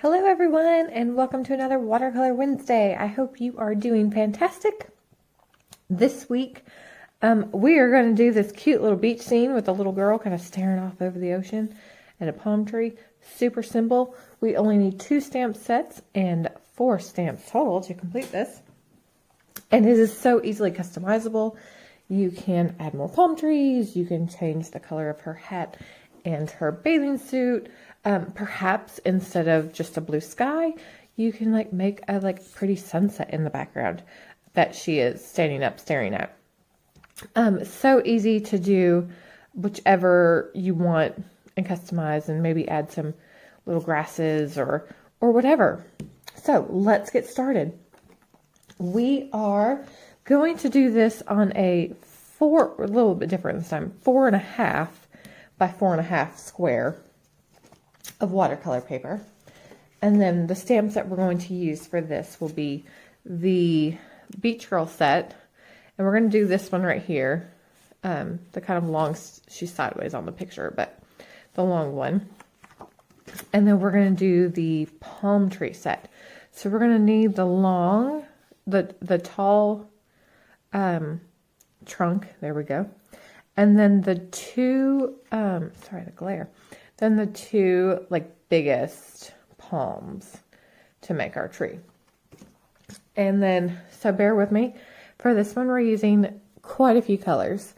Hello everyone and welcome to another Watercolor Wednesday. I hope you are doing fantastic. This week we are going to do this cute little beach scene with a little girl kind of staring off over the ocean and a palm tree. Super simple. We only need 2 stamp sets and 4 stamps total to complete this. And it is so easily customizable. You can add more palm trees, you can change the color of her hat and her bathing suit. Perhaps instead of just a blue sky, you can make a pretty sunset in the background that she is standing up staring at. So easy to do whichever you want and customize, and maybe add some little grasses or whatever. So let's get started. We are going to do this on a little bit different this time, 4.5 by 4.5 square of watercolor paper. And then the stamps that we're going to use for this will be the Beach Girl set. And we're going to do this one right here. The kind of long, she's sideways on the picture, but the long one. And then we're going to do the palm tree set. So we're going to need the tall trunk. There we go. And then the two, sorry, the glare. Then the 2 biggest palms to make our tree. And then, so bear with me. For this one, we're using quite a few colors.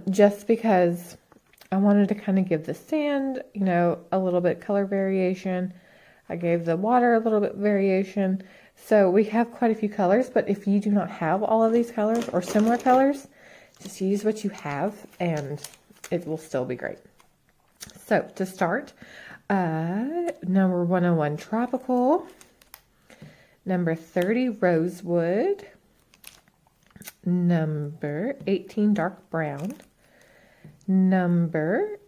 Just because I wanted to kind of give the sand, a little bit color variation. I gave the water a little bit variation. So we have quite a few colors, but if you do not have all of these colors or similar colors, just use what you have and it will still be great. So to start, number 101 Tropical, number 30 Rosewood, number 18 Dark Brown, number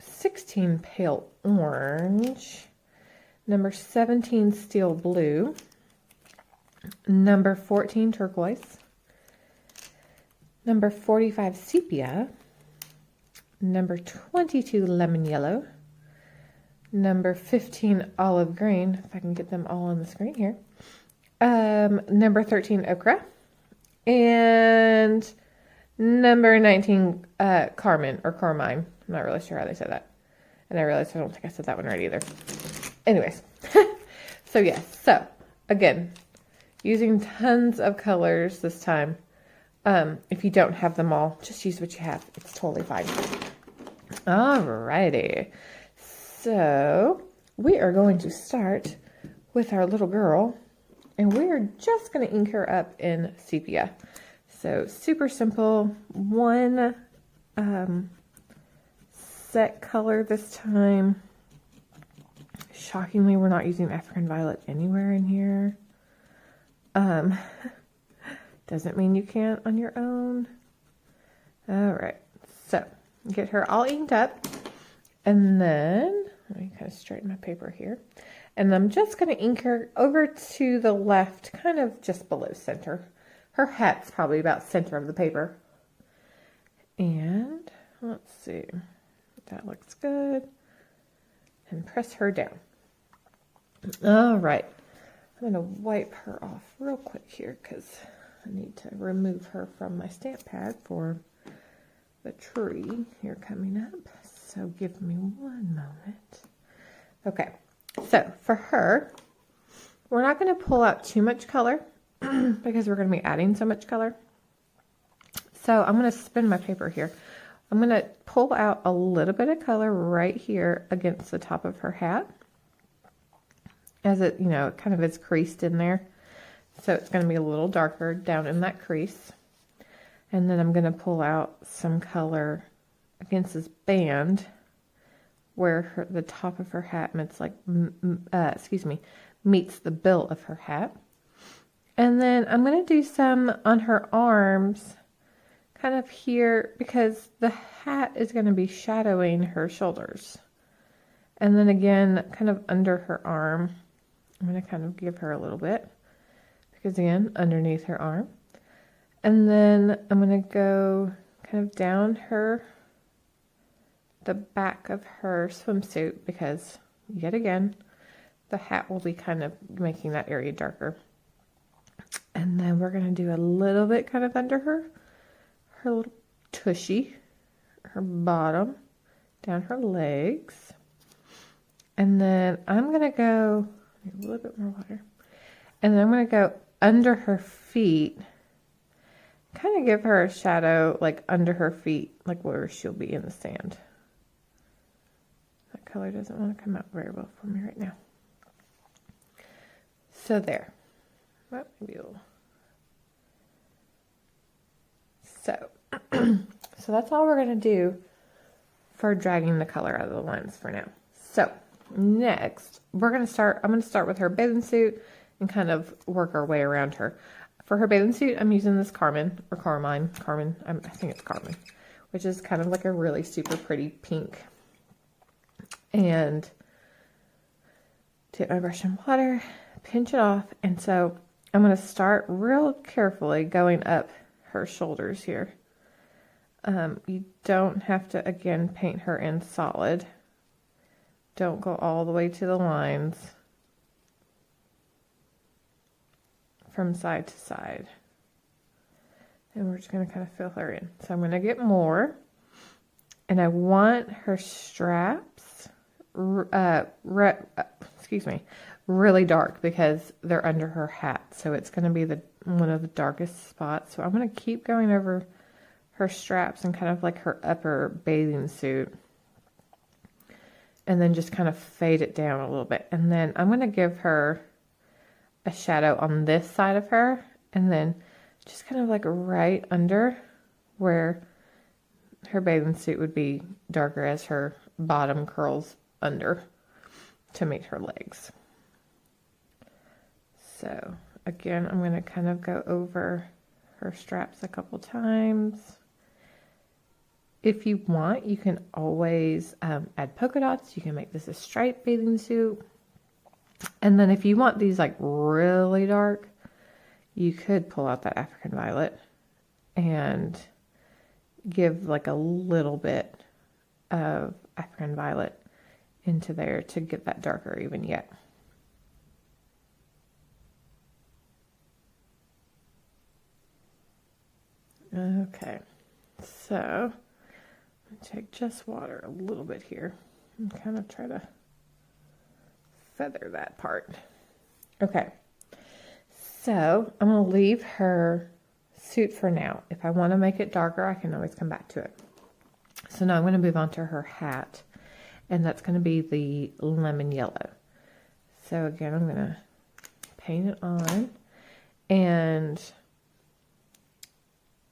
16 Pale Orange, number 17 Steel Blue, number 14 Turquoise, number 45 Sepia, number 22 Lemon Yellow, number 15 Olive Green, if I can get them all on the screen here, number 13 Ochre, and number 19 Carmine or Carmine. I'm not really sure how they say that. And I realized I don't think I said that one right either. Anyways, so yes, so again, using tons of colors this time. If you don't have them all, just use what you have. It's totally fine. Alrighty. So we are going to start with our little girl, and we are just going to ink her up in sepia. So super simple. One set color this time. Shockingly, we're not using African Violet anywhere in here. Doesn't mean you can't on your own. All right, so get her all inked up, and then let me kind of straighten my paper here, and I'm just going to ink her over to the left, kind of just below center. Her hat's probably about center of the paper, and let's see, that looks good, and press her down. All right, I'm going to wipe her off real quick here because I need to remove her from my stamp pad for the tree here coming up. So give me one moment. Okay, so for her, we're not going to pull out too much color because we're going to be adding so much color. So I'm going to spin my paper here. I'm going to pull out a little bit of color right here against the top of her hat, as it, it kind of is creased in there. So it's going to be a little darker down in that crease. And then I'm going to pull out some color against this band where the top of her hat meets meets the bill of her hat. And then I'm going to do some on her arms, kind of here, because the hat is going to be shadowing her shoulders. And then again, kind of under her arm, I'm going to kind of give her a little bit. Because again, underneath her arm. And then I'm going to go kind of down the back of her swimsuit, because yet again, the hat will be kind of making that area darker. And then we're going to do a little bit kind of under her little tushy, her bottom, down her legs. And then I'm going to go a little bit more water. And then I'm going to go under her feet, kind of give her a shadow like under her feet, like where she'll be in the sand. That color doesn't want to come out very well for me right now. So there. Well, maybe a little. So, so that's all we're going to do for dragging the color out of the lines for now. So next, I'm going to start with her bathing suit and kind of work our way around her. For her bathing suit, I'm using this Carmine, I think it's Carmine, which is kind of like a really super pretty pink. And take my brush and water, pinch it off. And so I'm going to start real carefully going up her shoulders here. You don't have to, again, paint her in solid. Don't go all the way to the lines from side to side. And we're just going to kind of fill her in. So I'm going to get more. And I want her straps, really dark because they're under her hat. So it's going to be one of the darkest spots. So I'm going to keep going over her straps and kind of like her upper bathing suit. And then just kind of fade it down a little bit. And then I'm going to give her a shadow on this side of her. And then just kind of like right under where her bathing suit would be darker as her bottom curls under to meet her legs. So again, I'm going to kind of go over her straps a couple times. If you want, you can always add polka dots. You can make this a striped bathing suit. And then if you want these like really dark, you could pull out that African violet and give like a little bit of African violet into there to get that darker even yet. Okay, so take just water a little bit here and kind of try to feather that part. Okay, so I'm going to leave her suit for now. If I want to make it darker, I can always come back to it. So now I'm going to move on to her hat, and that's going to be the lemon yellow. So again, I'm going to paint it on, and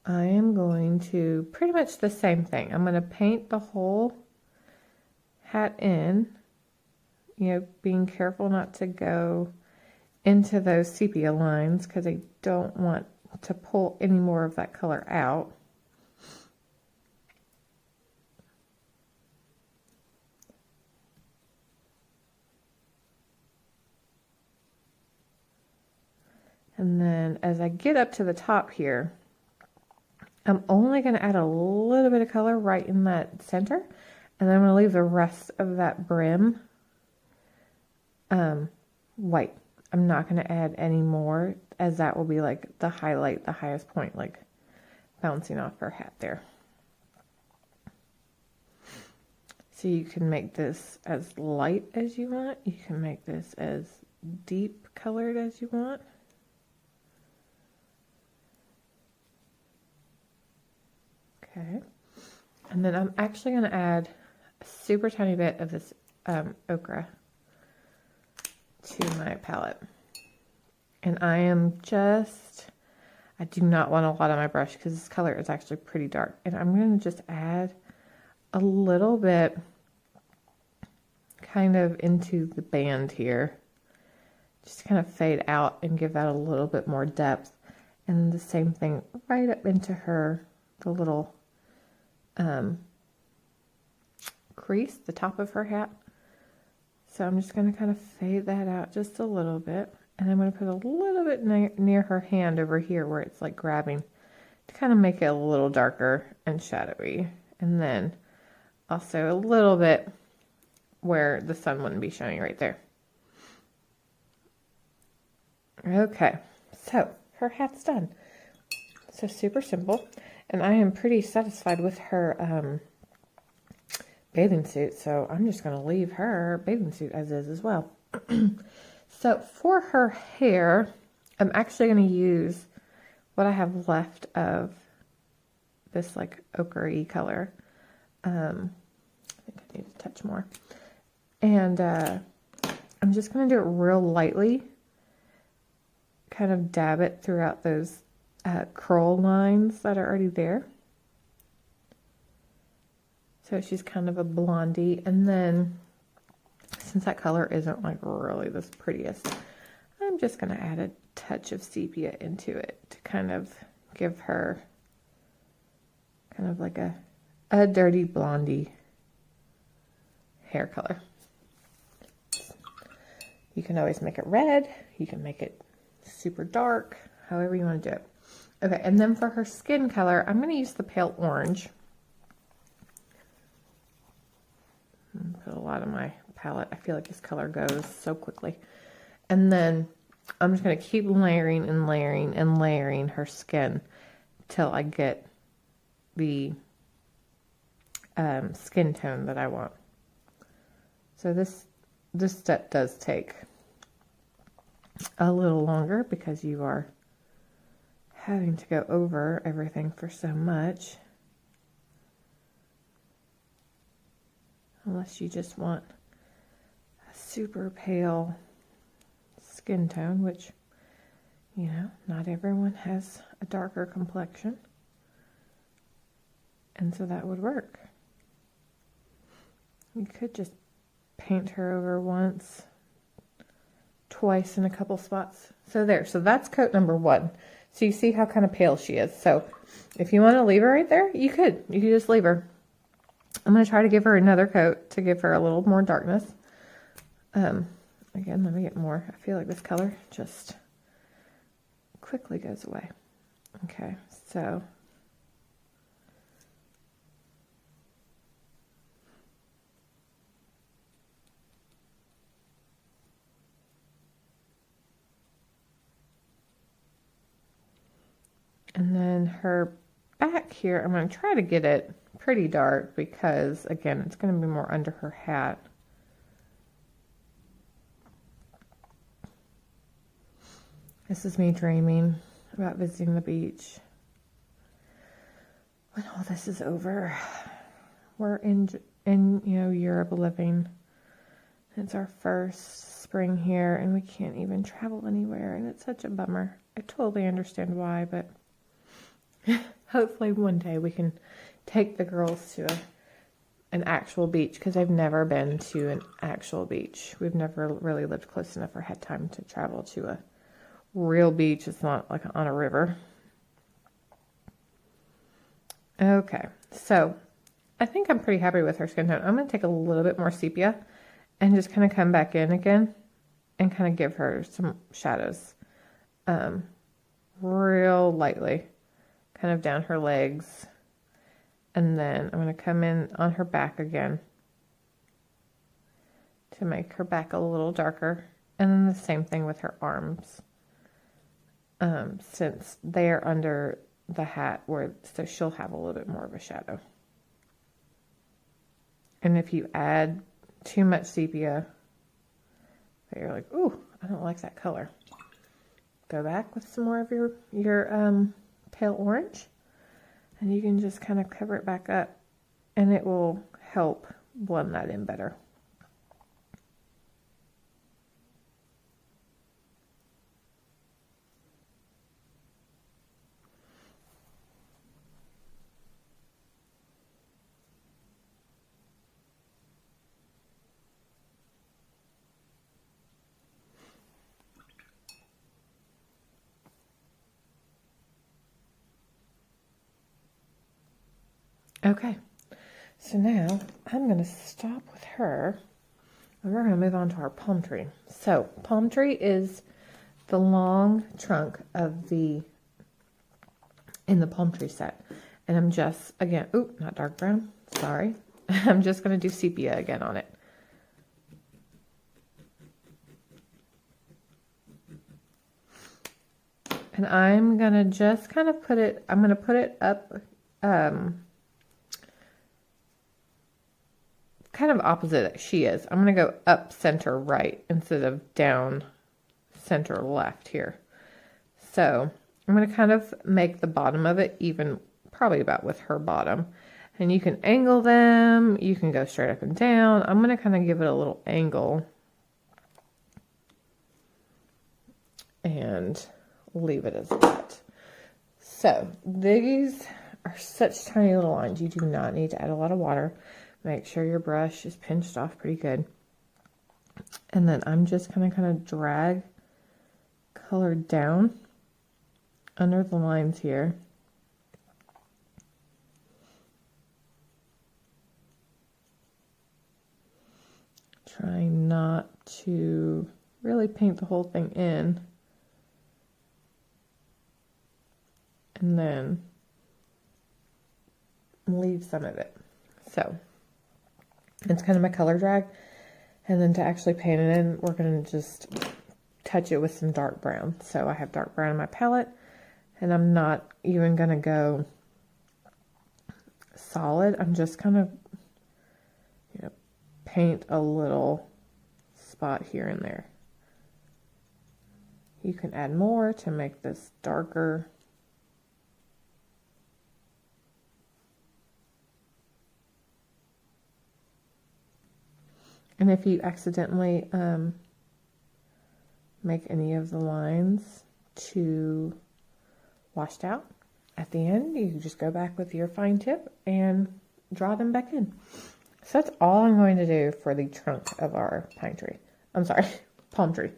I am going to pretty much the same thing. I'm going to paint the whole hat in, being careful not to go into those sepia lines because I don't want to pull any more of that color out. And then as I get up to the top here, I'm only going to add a little bit of color right in that center, and then I'm going to leave the rest of that brim white. I'm not going to add any more, as that will be like the highlight, the highest point, like bouncing off her hat there. So you can make this as light as you want. You can make this as deep colored as you want. Okay, and then I'm actually going to add a super tiny bit of this ochre to my palette. And I do not want a lot on my brush because this color is actually pretty dark. And I'm going to just add a little bit kind of into the band here. Just kind of fade out and give that a little bit more depth. And the same thing right up into the little crease, the top of her hat. So I'm just going to kind of fade that out just a little bit. And I'm going to put a little bit near her hand over here where it's like grabbing to kind of make it a little darker and shadowy. And then also a little bit where the sun wouldn't be shining right there. Okay, so her hat's done. So super simple. And I am pretty satisfied with her bathing suit. So I'm just going to leave her bathing suit as is as well. So for her hair, I'm actually going to use what I have left of this like ochre-y color. I think I need to touch more. And I'm just going to do it real lightly. Kind of dab it throughout those curl lines that are already there. So she's kind of a blondie. And then, since that color isn't like really the prettiest, I'm just going to add a touch of sepia into it to kind of give her kind of like a dirty blondie hair color. You can always make it red. You can make it super dark, however you want to do it. Okay, and then for her skin color, I'm going to use the pale orange. Put a lot on my palette. I feel like this color goes so quickly. And then I'm just going to keep layering and layering and layering her skin till I get the skin tone that I want. So this step does take a little longer because you are having to go over everything for so much. Unless you just want a super pale skin tone, which, you know, not everyone has a darker complexion. And so that would work. You could just paint her over once, twice in a couple spots. So there, so that's coat number 1. So you see how kind of pale she is. So if you want to leave her right there, you could just leave her. I'm going to try to give her another coat to give her a little more darkness. Again, let me get more. I feel like this color just quickly goes away. Okay, so and then her back here, I'm going to try to get it pretty dark because, again, it's going to be more under her hat. This is me dreaming about visiting the beach. When all this is over, we're in Europe living. It's our first spring here, and we can't even travel anywhere, and it's such a bummer. I totally understand why, but hopefully one day we can take the girls to an actual beach, because I've never been to an actual beach. We've never really lived close enough or had time to travel to a real beach. It's not like on a river. Okay, so I think I'm pretty happy with her skin tone. I'm going to take a little bit more sepia and just kind of come back in again and kind of give her some shadows real lightly, kind of down her legs. And then I'm going to come in on her back again to make her back a little darker. And then the same thing with her arms, since they're under the hat, so she'll have a little bit more of a shadow. And if you add too much sepia, you're like, ooh, I don't like that color, go back with some more of your pale orange, and you can just kind of cover it back up, and it will help blend that in better. Okay, so now I'm going to stop with her, and we're going to move on to our palm tree. So palm tree is the long trunk in the palm tree set. And I'm just, again, not dark brown, sorry. I'm just going to do sepia again on it. And I'm going to just kind of put it, I'm going to put it up, kind of opposite she is. I'm going to go up center right instead of down center left here. So I'm going to kind of make the bottom of it even, probably about with her bottom. And you can angle them. You can go straight up and down. I'm going to kind of give it a little angle. And leave it as that. So these are such tiny little lines. You do not need to add a lot of water. Make sure your brush is pinched off pretty good. And then I'm just going to kind of drag color down under the lines here. Trying not to really paint the whole thing in. And then leave some of it. So it's kind of my color drag. And then to actually paint it in, we're going to just touch it with some dark brown. So I have dark brown in my palette, and I'm not even going to go solid. I'm just kind of, paint a little spot here and there. You can add more to make this darker. And if you accidentally make any of the lines too washed out, at the end, you just go back with your fine tip and draw them back in. So that's all I'm going to do for the trunk of our pine tree. I'm sorry, palm tree.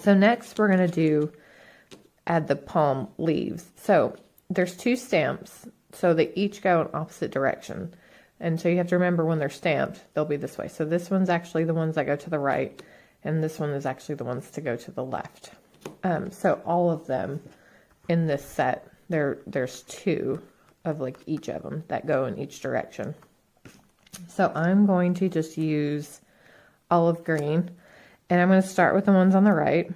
So next we're going to add the palm leaves. So there's 2 stamps, so they each go in opposite direction. And so you have to remember when they're stamped, they'll be this way. So this one's actually the ones that go to the right, and this one is actually the ones to go to the left. So all of them in this set, there's 2 of like each of them that go in each direction. So I'm going to just use olive green, and I'm going to start with the ones on the right,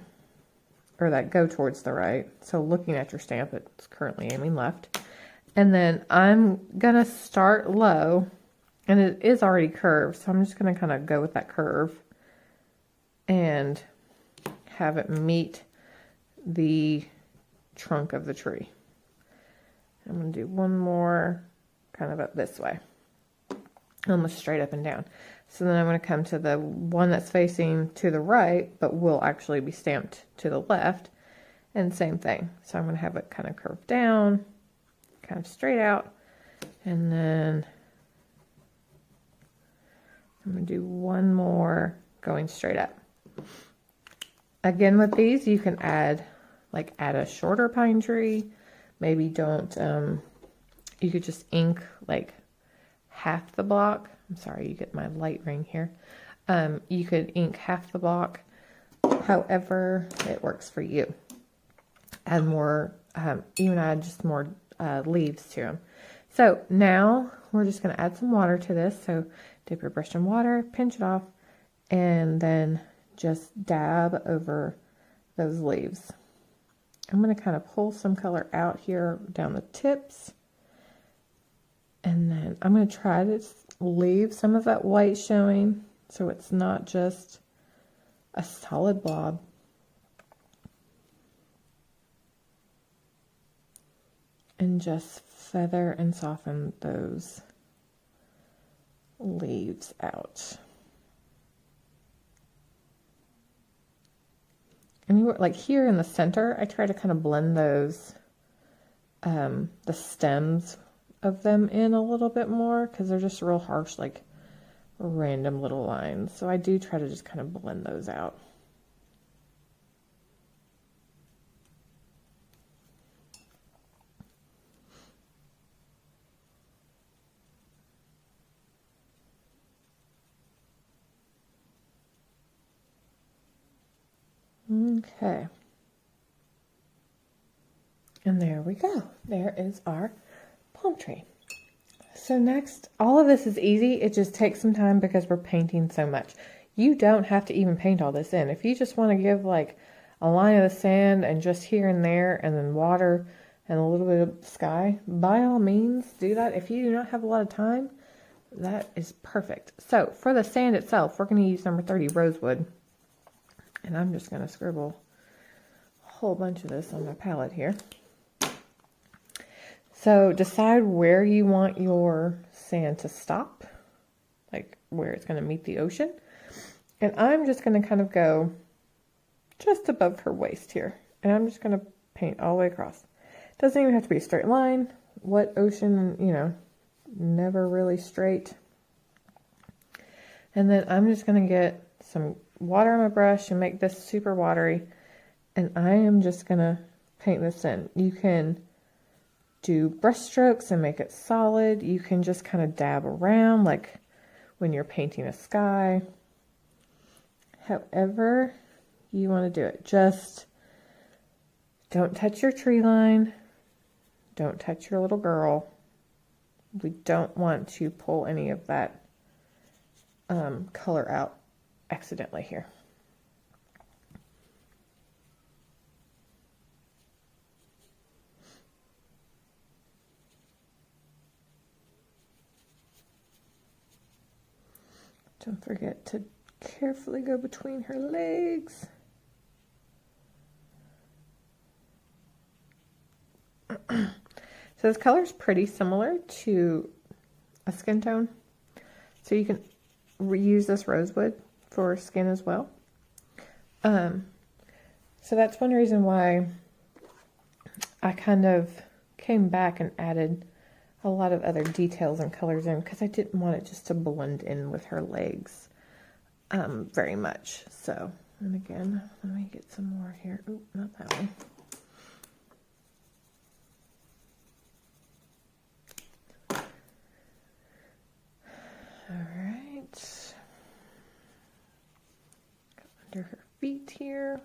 or that go towards the right. So looking at your stamp, it's currently aiming left. And then I'm going to start low, and it is already curved, so I'm just going to kind of go with that curve and have it meet the trunk of the tree. I'm going to do one more kind of up this way, almost straight up and down. So then I'm going to come to the one that's facing to the right, but will actually be stamped to the left, and same thing. So I'm going to have it kind of curved down, kind of straight out, and then I'm going to do one more going straight up. Again, with these, you can add a shorter pine tree. Maybe don't, you could just ink like half the block. I'm sorry, you get my light ring here. You could ink half the block, however it works for you. Add more, even add just more leaves to them. So now we're just going to add some water to this. So dip your brush in water, pinch it off, and then just dab over those leaves. I'm going to kind of pull some color out here down the tips. And then I'm going to try to leave some of that white showing so it's not just a solid blob. And just feather and soften those leaves out. Anywhere, like here in the center, I try to kind of blend those, the stems of them in a little bit more, because they're just real harsh, like random little lines. So I do try to just kind of blend those out. Okay. And there we go. There is our palm tree. So next, all of this is easy. It just takes some time because we're painting so much. You don't have to even paint all this in. If you just want to give like a line of the sand and just here and there, and then water and a little bit of sky, by all means do that. If you do not have a lot of time, that is perfect. So for the sand itself, we're going to use number 30 rosewood, and I'm just going to scribble a whole bunch of this on my palette here. So decide where you want your sand to stop, like where it's going to meet the ocean. And I'm just going to kind of go just above her waist here, and I'm just going to paint all the way across. Doesn't even have to be a straight line. What ocean, you know, never really straight. And then I'm just going to get some water on my brush and make this super watery. And I am just going to paint this in. You can do brush strokes and make it solid. You can just kind of dab around like when you're painting a sky. However you want to do it. Just don't touch your tree line. Don't touch your little girl. We don't want to pull any of that color out accidentally here. Don't forget to carefully go between her legs. So this color is pretty similar to a skin tone. So you can reuse this rosewood for skin as well. So that's one reason why I kind of came back and added a lot of other details and colors in, because I didn't want it just to blend in with her legs very much. So, and again, let me get some more here. Oh, not that one. All right. Go under her feet here.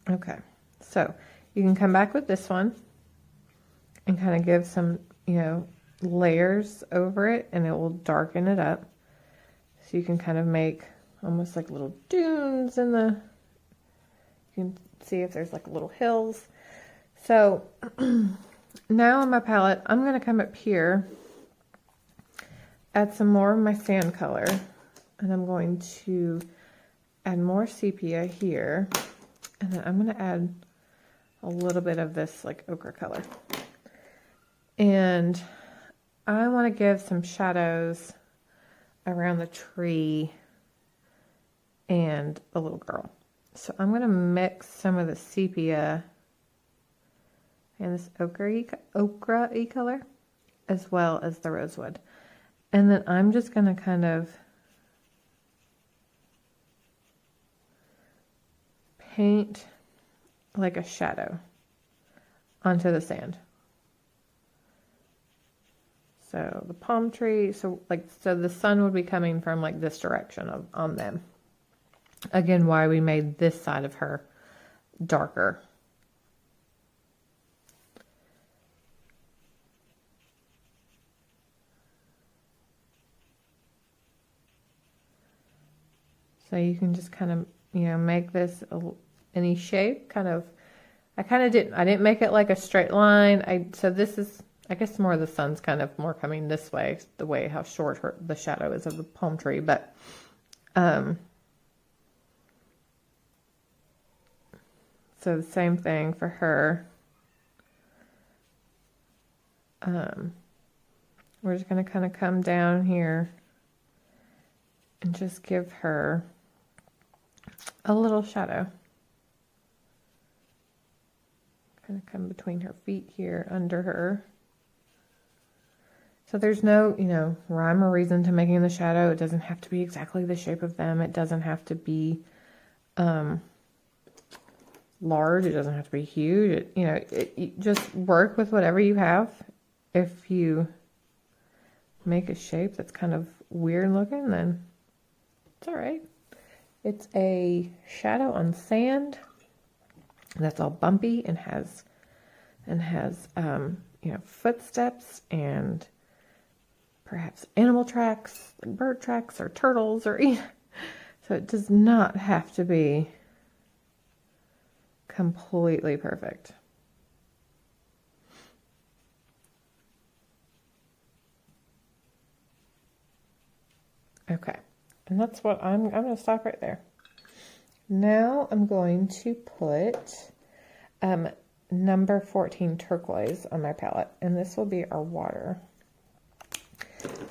Okay, so you can come back with this one and kind of give some, you know, layers over it, and it will darken it up. So you can kind of make almost like little dunes in the, you can see if there's like little hills. So now on my palette, I'm going to come up here, add some more of my sand color, and I'm going to add more sepia here. And then I'm going to add a little bit of this like ochre color. And I want to give some shadows around the tree and the little girl. So I'm going to mix some of the sepia and this ochre-y color as well as the rosewood. And then I'm just going to kind of paint like a shadow onto the sand. So the palm tree, so the sun would be coming from like this direction on them. Again, why we made this side of her darker. So you can just kind of, you know, make this any shape. Kind of, I didn't make it like a straight line. So this is, I guess more of the sun's kind of more coming this way, the way how short the shadow is of the palm tree. But so the same thing for her. We're just going to kind of come down here and just give her a little shadow. Kind of come between her feet here, under her. So there's no, you know, rhyme or reason to making the shadow. It doesn't have to be exactly the shape of them. It doesn't have to be large. It doesn't have to be huge. You just work with whatever you have. If you make a shape that's kind of weird looking, then it's all right. It's a shadow on sand that's all bumpy and has you know, footsteps and perhaps animal tracks, like bird tracks or turtles or so it does not have to be completely perfect. Okay, and that's what I'm going to stop right there. Now I'm going to put number 14 turquoise on my palette, and this will be our water.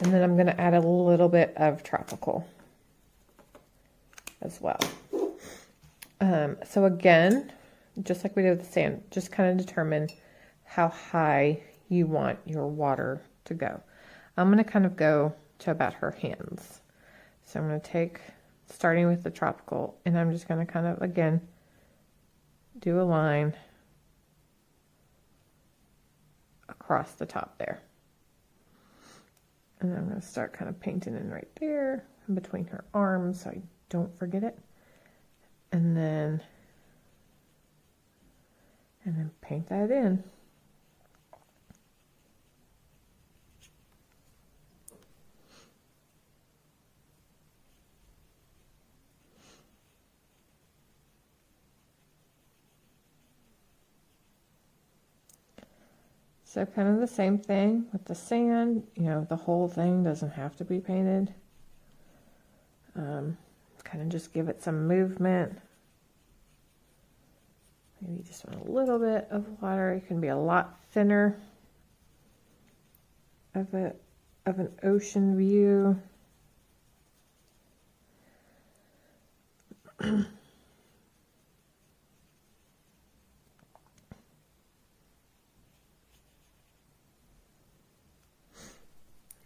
And then I'm going to add a little bit of tropical as well. So again, just like we did with the sand, just kind of determine how high you want your water to go. I'm going to kind of go to about her hands. So I'm going to take, starting with the tropical, and I'm just going to kind of, again, do a line across the top there. And I'm going to start kind of painting in right there, in between her arms, so I don't forget it. And then paint that in. So kind of the same thing with the sand, you know, the whole thing doesn't have to be painted. Kind of just give it some movement. Maybe you just want a little bit of water. It can be a lot thinner of an ocean view.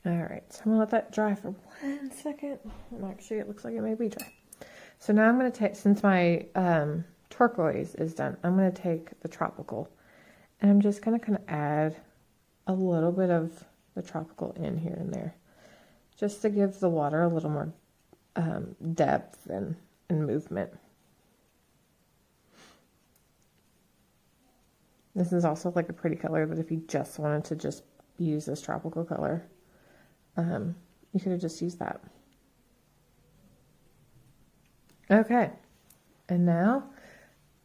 All right, so I'm gonna let that dry for 1 second. Actually, it looks like it may be dry. So now I'm gonna take, since my turquoise is done, I'm gonna take the tropical, and I'm just gonna kind of add a little bit of the tropical in here and there, just to give the water a little more depth and movement. This is also like a pretty color that if you just wanted to just use this tropical color, you could have just used that. Okay, and now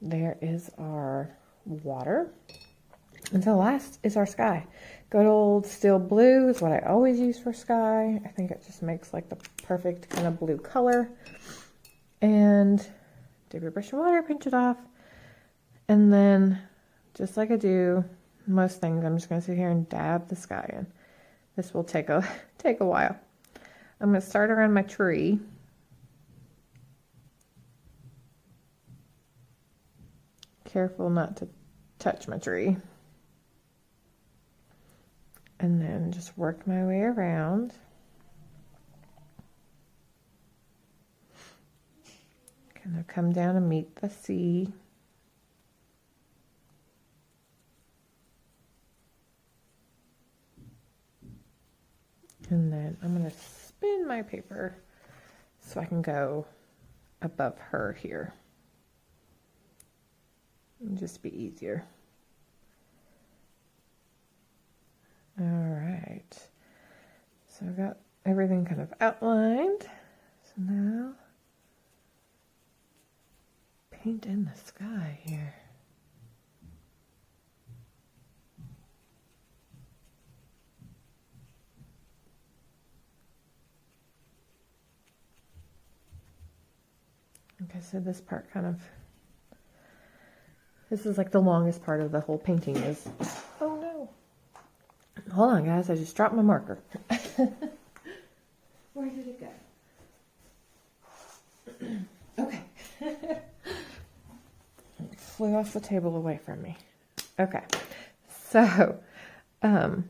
there is our water. And so last is our sky. Good old steel blue is what I always use for sky. I think it just makes like the perfect kind of blue color. And dip your brush in water, pinch it off. And then, just like I do most things, I'm just going to sit here and dab the sky in. This will take a while. I'm going to start around my tree. Careful not to touch my tree. And then just work my way around. Kind of come down and meet the sea. And then I'm going to spin my paper so I can go above her here. It'll just be easier. All right. So I've got everything kind of outlined. So now, paint in the sky here. Okay, so this part kind of, this is like the longest part of the whole painting is, oh no. Hold on guys, I just dropped my marker. Where did it go? Okay. It flew off the table away from me. Okay, so, you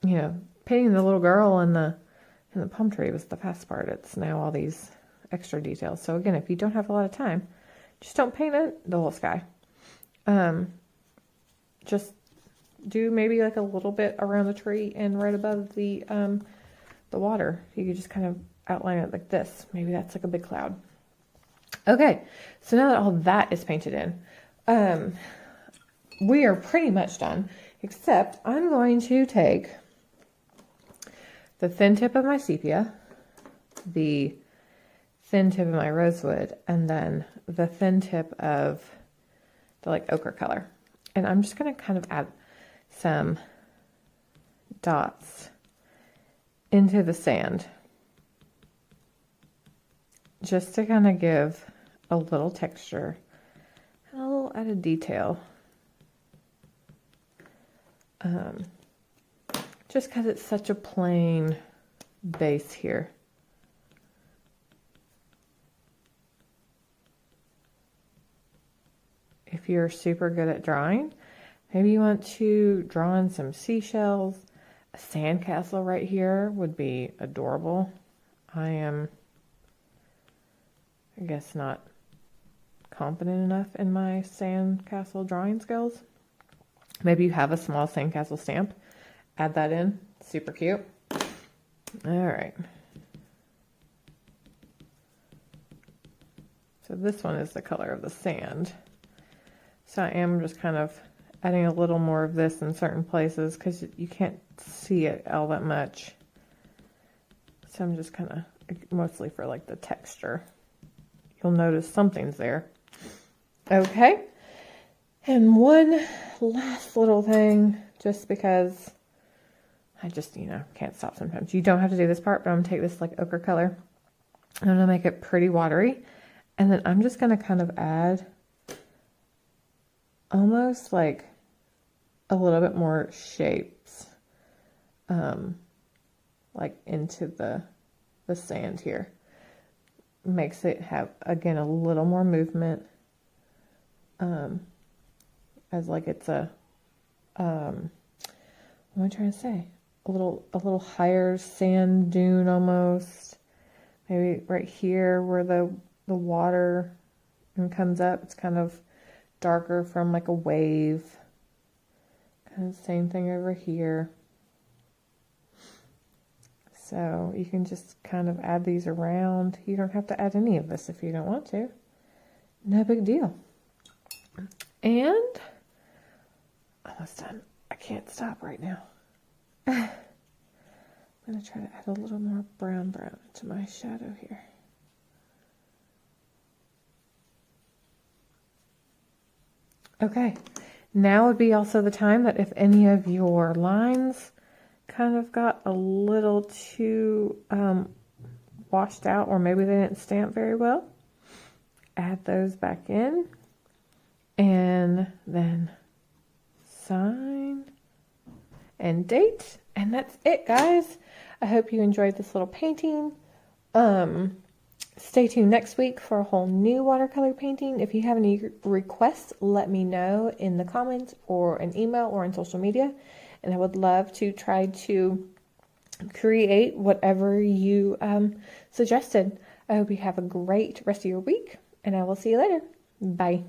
know, painting the little girl in the palm tree was the fast part. It's now all these extra details. So again, if you don't have a lot of time, just don't paint it, the whole sky. Just do maybe like a little bit around the tree and right above the the water. You could just kind of outline it like this. Maybe that's like a big cloud. Okay, so now that all that is painted in, we are pretty much done, except I'm going to take the thin tip of my sepia, the thin tip of my rosewood, and then the thin tip of the like ochre color. And I'm just going to kind of add some dots into the sand just to kind of give a little texture and a little added detail. Just because it's such a plain base here. If you're super good at drawing, maybe you want to draw in some seashells. A sandcastle right here would be adorable. I am, I guess, not confident enough in my sandcastle drawing skills. Maybe you have a small sandcastle stamp. Add that in. Super cute. All right. So this one is the color of the sand. So I am just kind of adding a little more of this in certain places because you can't see it all that much. So I'm just kind of, mostly for like the texture. You'll notice something's there. Okay. And one last little thing, just because I just, can't stop sometimes. You don't have to do this part, but I'm going to take this like ochre color. I'm going to make it pretty watery. And then I'm just going to kind of add almost like a little bit more shapes, like into the sand here. Makes it have, again, a little more movement, as like it's a, what am I trying to say? A little higher sand dune almost. Maybe right here where the water comes up, it's kind of darker from like a wave. Kind of same thing over here. So you can just kind of add these around. You don't have to add any of this if you don't want to. No big deal. And almost done. I can't stop right now. I'm going to try to add a little more brown into my shadow here. Okay, now would be also the time that if any of your lines kind of got a little too washed out, or maybe they didn't stamp very well, add those back in, and then sign and date, and that's it, guys. I hope you enjoyed this little painting. Stay tuned next week for a whole new watercolor painting. If you have any requests, let me know in the comments or an email or on social media. And I would love to try to create whatever you suggested. I hope you have a great rest of your week, and I will see you later. Bye.